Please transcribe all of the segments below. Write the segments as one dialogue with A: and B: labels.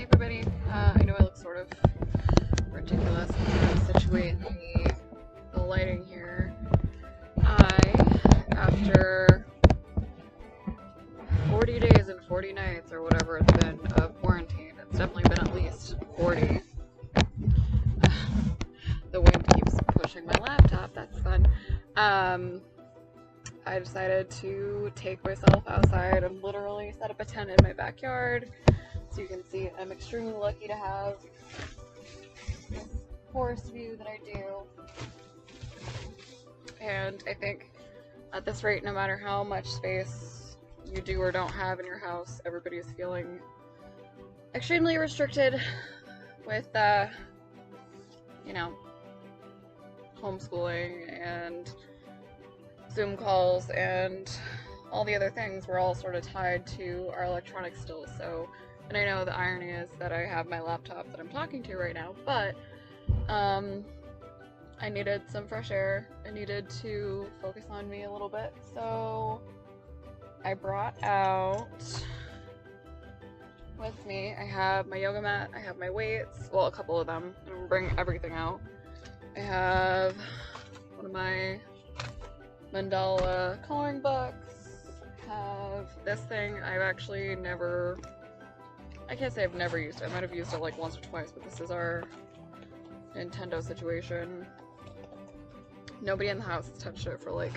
A: Hey everybody, I know I look sort of ridiculous. I'm trying to situate the lighting here. After 40 days and 40 nights or whatever it's been of quarantine, it's definitely been at least 40. The wind keeps pushing my laptop, that's fun. I decided to take myself outside and literally set up a tent in my backyard. So you can see I'm extremely lucky to have this forest view that I do. And I think at this rate, no matter how much space you do or don't have in your house, everybody is feeling extremely restricted with, homeschooling and Zoom calls and all the other things. We're all sort of tied to our electronics still, so. And I know the irony is that I have my laptop that I'm talking to right now, but I needed some fresh air. I needed to focus on me a little bit, so I brought out with me, I have my yoga mat, I have my weights, well, a couple of them. I'm gonna bring everything out. I have one of my mandala coloring books, I have this thing. I've actually never, I can't say I've never used it. I might have used it like once or twice, but this is our Nintendo situation. Nobody in the house has touched it for like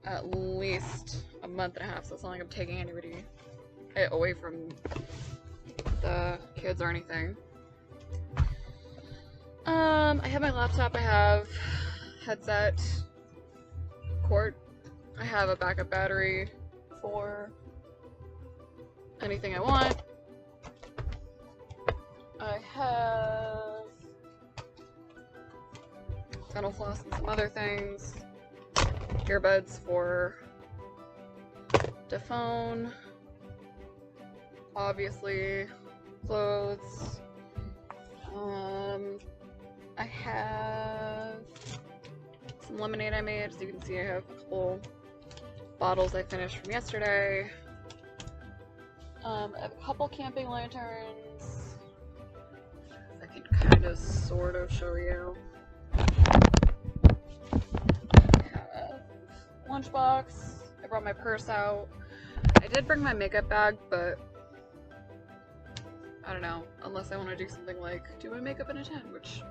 A: at least a month and a half, so it's not like I'm taking anybody away from the kids or anything. I have my laptop, I have headset, cord, I have a backup battery for anything I want. I have dental floss and some other things, earbuds for the phone, obviously, clothes. I have some lemonade I made. As you can see, I have a couple bottles I finished from yesterday. I have a couple camping lanterns. I can kind of sort of show you. I have a lunchbox. I brought my purse out. I did bring my makeup bag, but I don't know, unless I want to do something like do my makeup in a tent, which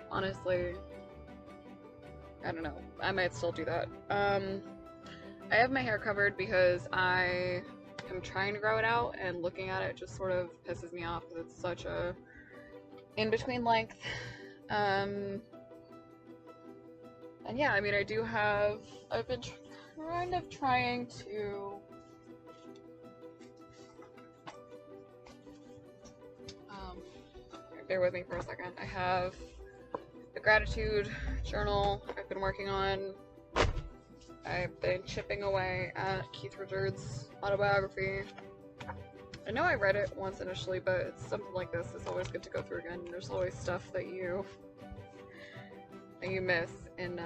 A: honestly, I don't know. I might still do that. I have my hair covered because I am trying to grow it out, and looking at it just sort of pisses me off because it's such a in-between length. And yeah, I mean, I've been kind of trying to bear with me for a second. I have the gratitude journal I've been working on. I've been chipping away at Keith Richards' autobiography. I know I read it once initially, but it's something like this. It's always good to go through again. There's always stuff that you miss in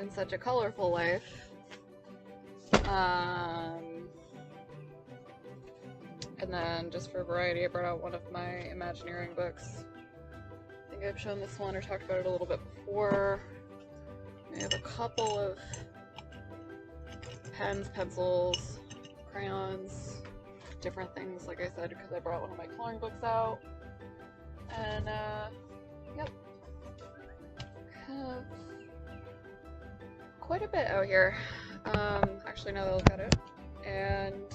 A: such a colorful life. And then, just for variety, I brought out one of my Imagineering books. I think I've shown this one or talked about it a little bit before. I have a couple of pens, pencils, crayons, different things, like I said, because I brought one of my coloring books out. And, yep. Have quite a bit out here. Actually, now that I look at it. And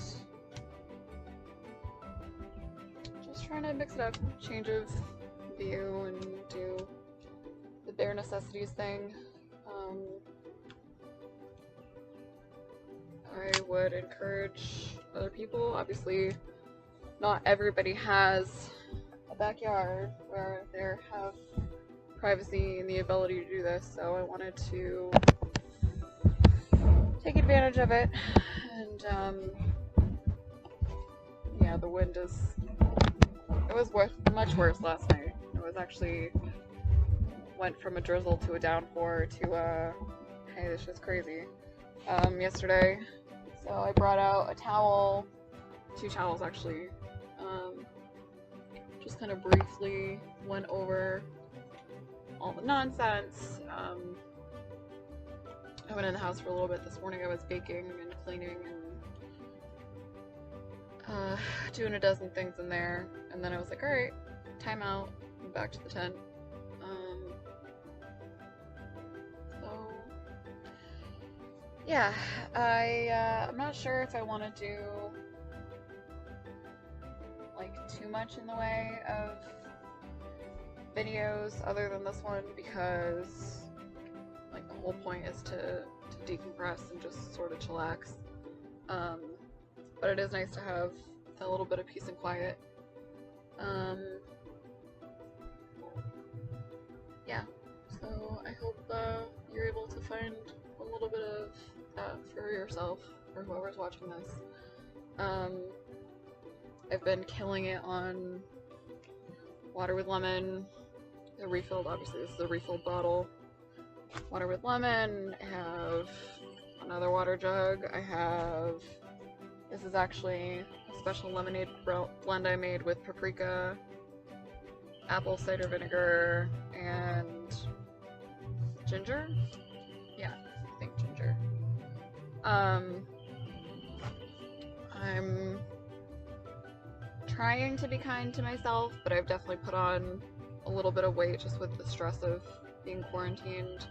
A: trying to mix it up, change of view, and do the bare necessities thing. I would encourage other people. Obviously, not everybody has a backyard where they have privacy and the ability to do this, so I wanted to take advantage of it. And yeah, the wind is. It was much worse last night. It was actually went from a drizzle to a downpour to hey, this is crazy. Yesterday, so I brought out a towel, 2 towels actually, just kind of briefly went over all the nonsense. I went in the house for a little bit this morning. I was baking and cleaning and doing a dozen things in there, and then I was like, alright, time out, and back to the tent. So yeah, I'm not sure if I want to do like too much in the way of videos other than this one, because like the whole point is to decompress and just sort of chillax. But it is nice to have a little bit of peace and quiet. Yeah, so I hope you're able to find a little bit of that for yourself, or whoever's watching this. I've been killing it on water with lemon. The refilled, obviously this is a refilled bottle. Water with lemon. I have another water jug. This is actually a special lemonade blend I made with paprika, apple cider vinegar, and ginger? Yeah, I think ginger. I'm trying to be kind to myself, but I've definitely put on a little bit of weight just with the stress of being quarantined.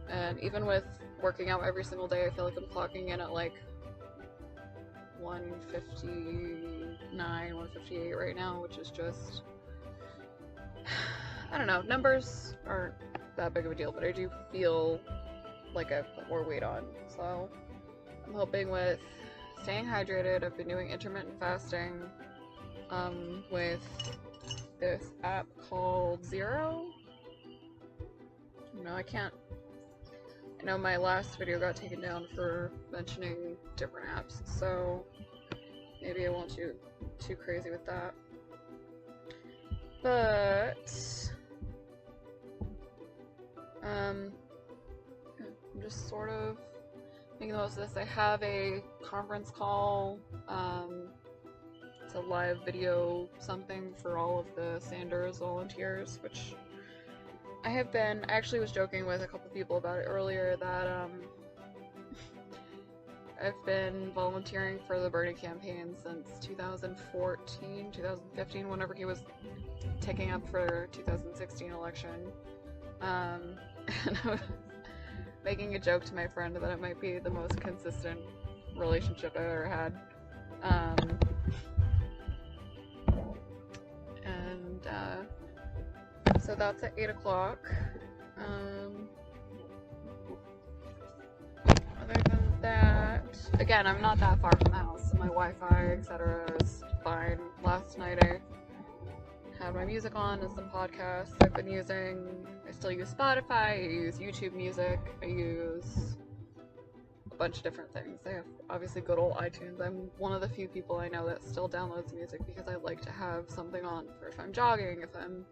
A: And even with working out every single day, I feel like I'm clocking in at like 159, 158 right now, which is just, I don't know, numbers aren't that big of a deal, but I do feel like I've put more weight on. So I'm hoping with staying hydrated. I've been doing intermittent fasting with this app called Zero. No, I know my last video got taken down for mentioning different apps, so maybe I won't do too crazy with that. But I'm just sort of making the most of this. I have a conference call. It's a live video something for all of the Sanders volunteers, which I actually was joking with a couple people about it earlier, that I've been volunteering for the Bernie campaign since 2014, 2015, whenever he was ticking up for 2016 election. And I was making a joke to my friend that it might be the most consistent relationship I've ever had. So that's at 8 o'clock. Other than that, again, I'm not that far from the house, so my Wi-Fi, etc. is fine. Last night I had my music on and some podcasts I've been using. I still use Spotify, I use YouTube Music, I use a bunch of different things. I have obviously good old iTunes. I'm one of the few people I know that still downloads music because I like to have something on for if I'm jogging, if I'm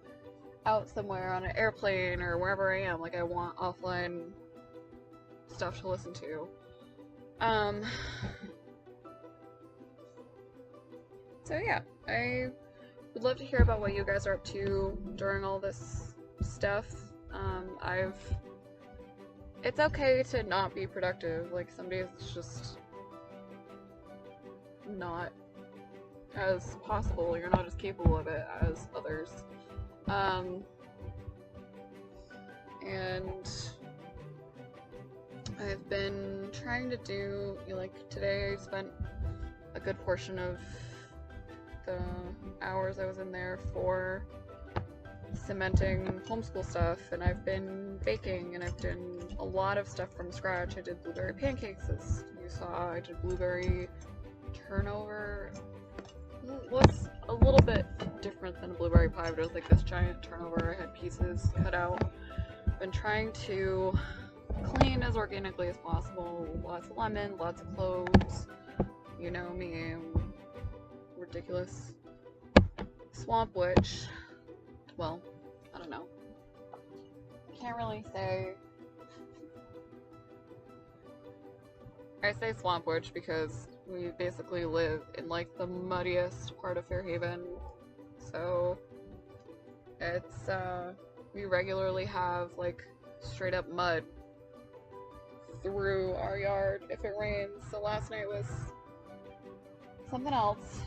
A: out somewhere on an airplane or wherever I am. Like, I want offline stuff to listen to. So yeah, I would love to hear about what you guys are up to during all this stuff. It's okay to not be productive. Like, some days it's just not as possible. You're not as capable of it as others. And I've been trying to do, like, today I spent a good portion of the hours I was in there for cementing homeschool stuff, and I've been baking, and I've done a lot of stuff from scratch. I did blueberry pancakes, as you saw. I did blueberry turnover. Was a little bit different than a blueberry pie, but it was like this giant turnover. I had pieces cut out. Been trying to clean as organically as possible. Lots of lemon, lots of cloves. You know me, I'm ridiculous swamp witch. Well, I don't know. Can't really say. I say swamp witch because we basically live in like the muddiest part of Fairhaven, so It's, we regularly have, like, straight up mud through our yard if it rains. So last night was something else.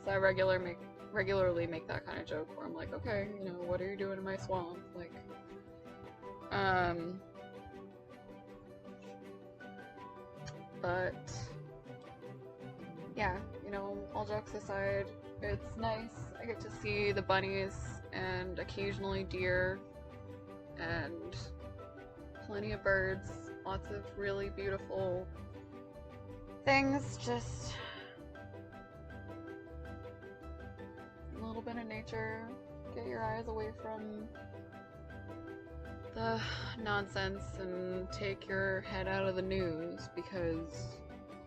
A: So I regularly make that kind of joke where I'm like, okay, you know, what are you doing in my swamp? Like, but yeah, you know, all jokes aside, it's nice. I get to see the bunnies and occasionally deer and plenty of birds, lots of really beautiful things, just a little bit of nature. Get your eyes away from the nonsense and take your head out of the news because,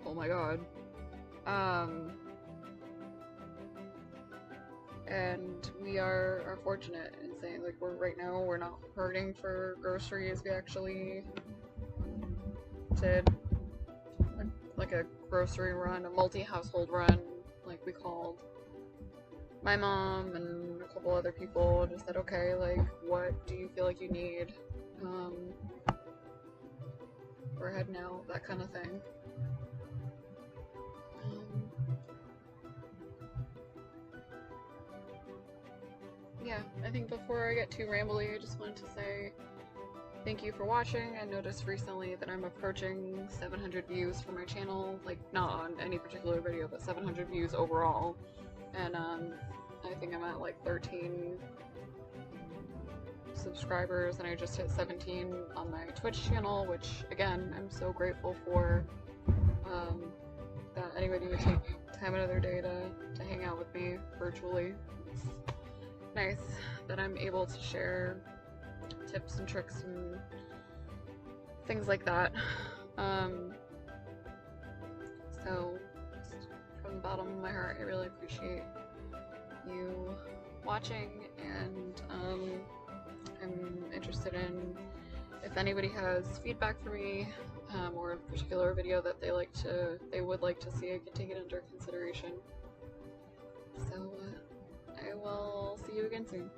A: oh my god. And we are fortunate in saying, like, right now we're not hurting for groceries. We actually did like a grocery run, a multi-household run, like we called my mom and a couple other people, just said, okay, like, what do you feel like you need? We're heading out, that kind of thing. Yeah, I think before I get too rambly, I just wanted to say thank you for watching. I noticed recently that I'm approaching 700 views for my channel, like, not on any particular video, but 700 views overall. And I think I'm at like 13 subscribers, and I just hit 17 on my Twitch channel, which, again, I'm so grateful for, that anybody would take time out of their day to hang out with me virtually. It's nice that I'm able to share tips and tricks and things like that. So just from the bottom of my heart, I really appreciate you watching, and I'm interested in if anybody has feedback for me, or a particular video that they would like to see. I can take it under consideration. So I will see you again soon.